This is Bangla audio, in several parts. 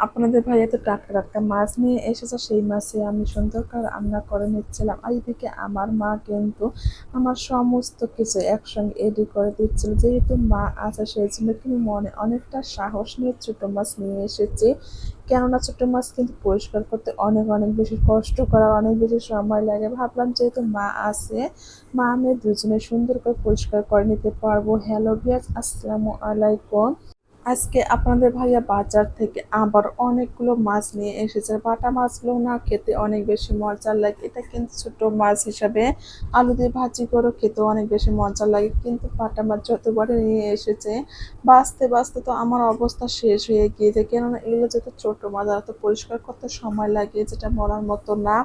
আপনাদের ভাইয়া তো টাটকা টাটকা মাছ নিয়ে এসেছে, সেই মাছে আমি সুন্দর করে রান্না করে নিচ্ছিলাম। আর এদিকে আমার মা কিন্তু আমার সমস্ত কিছু একসঙ্গে এডি করে দিচ্ছিল। যেহেতু মা আছে সেই জন্য কিন্তু মনে অনেকটা সাহস নিয়ে ছোটো মাছ নিয়ে এসেছি। কেননা ছোটো মাছ কিন্তু পরিষ্কার করতে অনেক অনেক বেশি কষ্ট করা, অনেক বেশি সময় লাগে। ভাবলাম যেহেতু মা আছে, মা আমি দুজনে সুন্দর করে পরিষ্কার করে নিতে পারবো। হ্যালো ভিউয়ার্স, আসসালামু আলাইকুম। আজকে আপনাদের ভাইয়া বাজার থেকে আবার অনেকগুলো মাছ নিয়ে এসেছে। বাটা মাছগুলো না খেতে অনেক বেশি মজার লাগে। এটা কিন্তু ছোট মাছ হিসাবে আলু দিয়ে ভাজি করে খেতে অনেক বেশি মজার লাগে। কিন্তু বাটা মাছ যতবারে নিয়ে এসেছে, বাঁচতে বাঁচতে তো আমার অবস্থা শেষ হয়ে গিয়েছে। কেননা এগুলো যেহেতু ছোট মাছ, আর তো পরিষ্কার করতে সময় লাগে, যেটা বলার মতো না।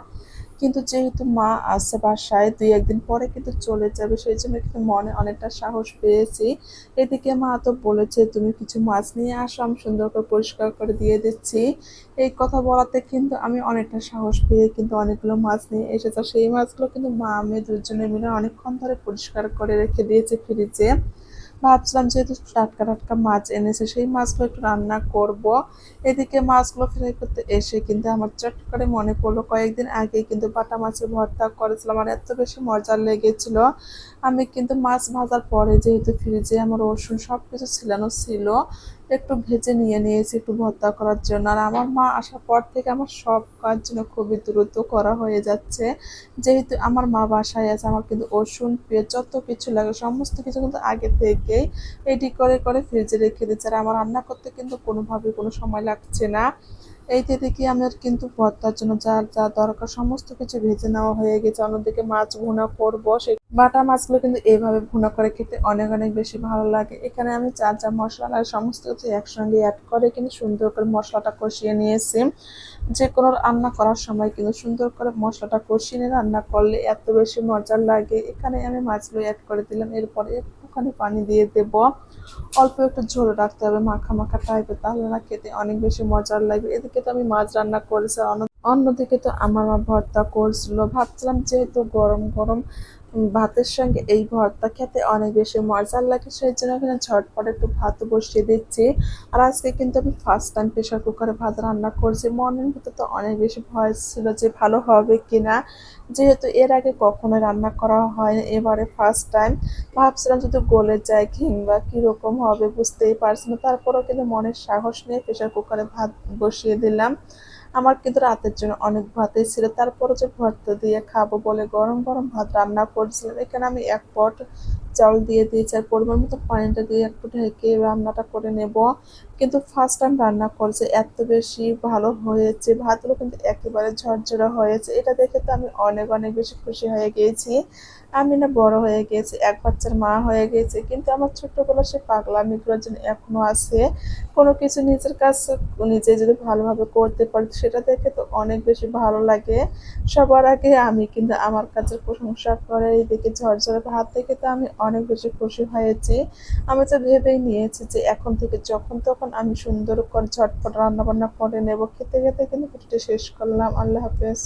কিন্তু যেহেতু মা আসছে বাসায়, ২-১ দিন পরে কিন্তু চলে যাবে, সেই জন্য কিন্তু মনে অনেকটা সাহস পেয়েছি। এদিকে মা তো বলেছে তুমি কিছু মাছ নিয়ে আসো, আমি সুন্দর করে পরিষ্কার করে দিয়ে দিচ্ছি। এই কথা বলাতে কিন্তু আমি অনেকটা সাহস পেয়ে কিন্তু অনেকগুলো মাছ নিয়ে এসেছে। সেই মাছগুলো কিন্তু মা আমি দুজনে মিলে অনেকক্ষণ ধরে পরিষ্কার করে রেখে দিয়েছে ফ্রিজে। ভাবছিলাম যেহেতু টাটকা টাটকা মাছ এনেছে, সেই মাছগুলো একটু রান্না করব। এদিকে মাছগুলো ফ্রাই করতে এসে কিন্তু আমার চট করে মনে পড়লো কয়েকদিন আগে কিন্তু বাটা মাছের ভর্তা করেছিলাম, আমার এত বেশি মজা লেগেছিল। আমি কিন্তু মাছ ভাজার পরে যেহেতু ফ্রিজে আমার রসুন সব কিছু ছিলানো ছিল, একটু ভেজে নিয়ে নিয়েছি একটু ভর্তা করার জন্য। আর আমার মা আসার পর থেকে আমার সব কাজ যেন খুবই দ্রুত করা হয়ে যাচ্ছে। যেহেতু আমার মা বাসায় আছে, আমার কিন্তু রসুন পেঁয়াজ যত কিছু লাগে সমস্ত কিছু কিন্তু আগে থেকেই রেডি করে করে ফ্রিজে রেখে দিচ্ছে। আর আমার রান্না করতে কিন্তু কোনোভাবেই কোনো সময় লাগছে না। এইতে দেখি আমার কিন্তু ভর্তার জন্য যা যা দরকার সমস্ত কিছু ভেজে নেওয়া হয়ে গেছে। অন্যদিকে মাছ ভুনা করব, সেই বাটা মাছগুলো কিন্তু এইভাবে ভুনা করে খেতে অনেক অনেক বেশি ভালো লাগে। এখানে আমি যা যা মশলা আর সমস্ত কিছু একসঙ্গে অ্যাড করে কিন্তু সুন্দর করে মশলাটা কষিয়ে নিয়েছি। যে কোনো রান্না করার সময় কিন্তু সুন্দর করে মশলাটা কষিয়ে নিয়ে রান্না করলে এত বেশি মজার লাগে। এখানে আমি মাছগুলো অ্যাড করে দিলাম, এরপরে একটুখানি পানি দিয়ে দেব। অল্প একটু ঝোল রাখতে হবে, মাখা মাখা টাইপের, তাহলে না খেতে অনেক বেশি মজার লাগবে। এদিকে তো আমি মাছ রান্না করেছি, অন্যদিকে তো আমার মা ভর্তা করছিল। ভাবছিলাম যেহেতু গরম গরম ভাতের সঙ্গে এই ভর্তা খেতে অনেক বেশি মজার লাগে, সেই জন্য এখানে ঝটপট একটু ভাত বসিয়ে দিচ্ছি। আর আজকে কিন্তু আমি ফার্স্ট টাইম প্রেশার কুকারে ভাত রান্না করছি। মনের ভিতরে তো অনেক বেশি ভয় ছিল যে ভালো হবে কিনা, যেহেতু এর আগে কখনো রান্না করা হয়নি, এবারে ফার্স্ট টাইম। ভাবছিলাম যদি গলে যায় কিংবা কীরকম হবে বুঝতেই পারছি না। তারপরেও কিন্তু মনের সাহস নিয়ে প্রেশার কুকারে ভাত বসিয়ে দিলাম। আমার কিন্তু রাতের জন্য অনেক ভাতই ছিল, তারপরে যে ভর্তা দিয়ে খাবো বলে গরম গরম ভাত রান্না করছিলাম। এখানে আমি ১ পট চাউল দিয়ে দিয়েছি, আর পরিমাণ মতো পানিটা দিয়ে একটু ঢেকে রান্নাটা করে নেব। কিন্তু ফার্স্ট টাইম রান্না করছে, এত বেশি ভালো হয়েছে। ভাতগুলো কিন্তু একেবারে ঝরঝরে হয়েছে, এটা দেখে তো আমি অনেক অনেক বেশি খুশি হয়ে গিয়েছি। আমি না বড় হয়ে গিয়েছি, এক বাচ্চার মা হয়ে গেছি, কিন্তু আমার ছোট্টবেলার সে পাগলামিগুলো যেন এখনো আছে। কোনো কিছু নিজের কাজ নিজে যদি ভালোভাবে করতে পারি সেটা দেখে তো অনেক বেশি ভালো লাগে। সবার আগে আমি কিন্তু আমার কাজের প্রশংসা করে, এইদিকে ঝরঝরে ভাত দেখে তো আমি অনেক বেশি খুশি হয়েছি। আমি তো ভেবেই নিয়েছি যে এখন থেকে যখন তখন আমি সুন্দর করে ঝটপট রান্না বান্না করে নেব। খেতে খেতে কিন্তু ভিডিওটা শেষ করলাম। আল্লাহ হাফেজ।